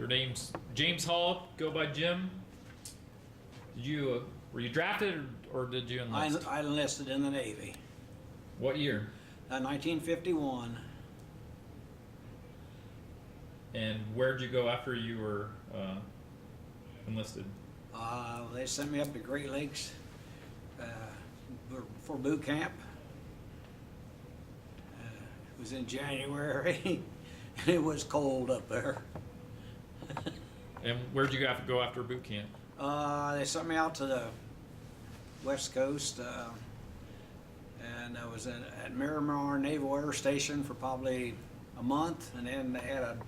Your name's James Hall. Go by Jim. Did you were you drafted or did you enlist? I enlisted in the Navy. What year? 1951. And where'd you go after you were enlisted? They sent me up to Great Lakes for boot camp. It was in January. And it was cold up there. And where'd you have to go after boot camp? They sent me out to the West Coast, and I was at Miramar Naval Air Station for probably a month, and then they had a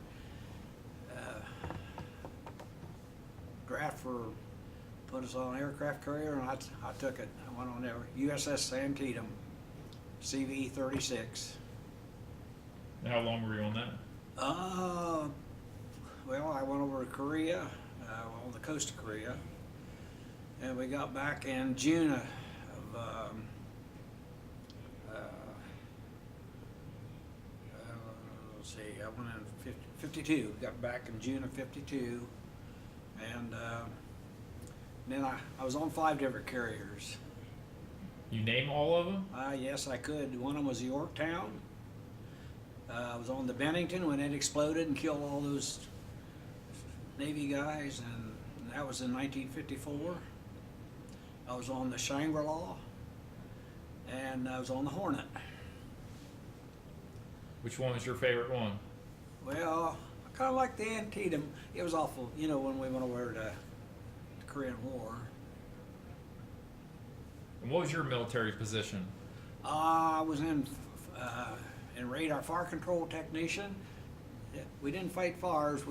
draft for put us on an aircraft carrier, and I took it. I went on there, USS Antietam, CV-36. And how long were you on that? Well, I went over to Korea, on the coast of Korea, and we got back in June of let's see, I went in 52, got back in June of 52, and then I was on 5 different carriers. You name all of them? Yes, I could. One of them was Yorktown. I was on the Bennington when it exploded and killed all those Navy guys, and that was in 1954. I was on the Shengri, and I was on the Hornet. Which one was your favorite one? Well, I kind of liked the Antietam. It was awful, you know, when we went over to the Korean War. And what was your military position? I was in radar fire control technician. We didn't fight fires.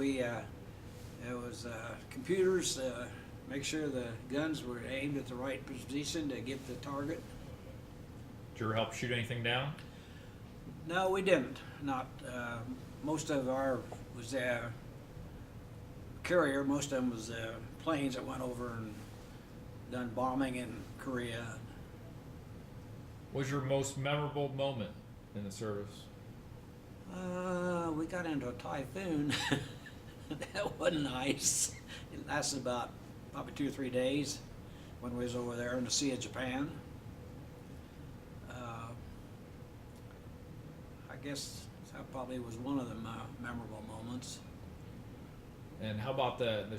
It was computers, make sure the guns were aimed at the right position to get the target. Did you ever help shoot anything down? No, we didn't. Not most of our was carrier. Most of them was planes that went over and done bombing in Korea. What was your most memorable moment in the service? We got into a typhoon. That wasn't nice. It lasted about probably 2 or 3 days when we was over there in the Sea of Japan. I guess that probably was one of the memorable moments. And how about you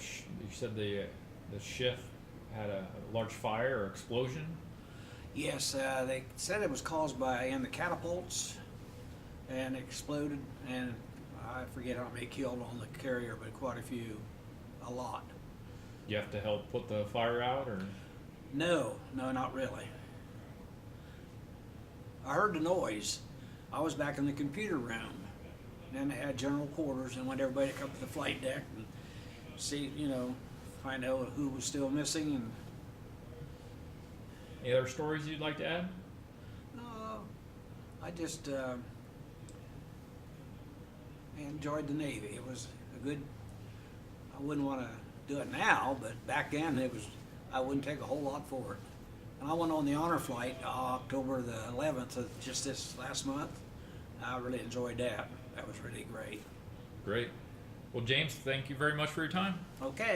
said the ship had a large fire or explosion? Yes, they said it was caused by the catapults and exploded, and I forget how many killed on the carrier, but quite a few, a lot. You have to help put the fire out, or? No, not really. I heard the noise. I was back in the computer room. Then they had general quarters and wanted everybody to come to the flight deck and see, find out who was still missing. And any other stories you'd like to add? I just enjoyed the Navy. It was a good. I wouldn't want to do it now, but back then I wouldn't take a whole lot for it. And I went on the honor flight October the 11th of just this last month. I really enjoyed that. That was really great. Great. Well, James, thank you very much for your time. Okay.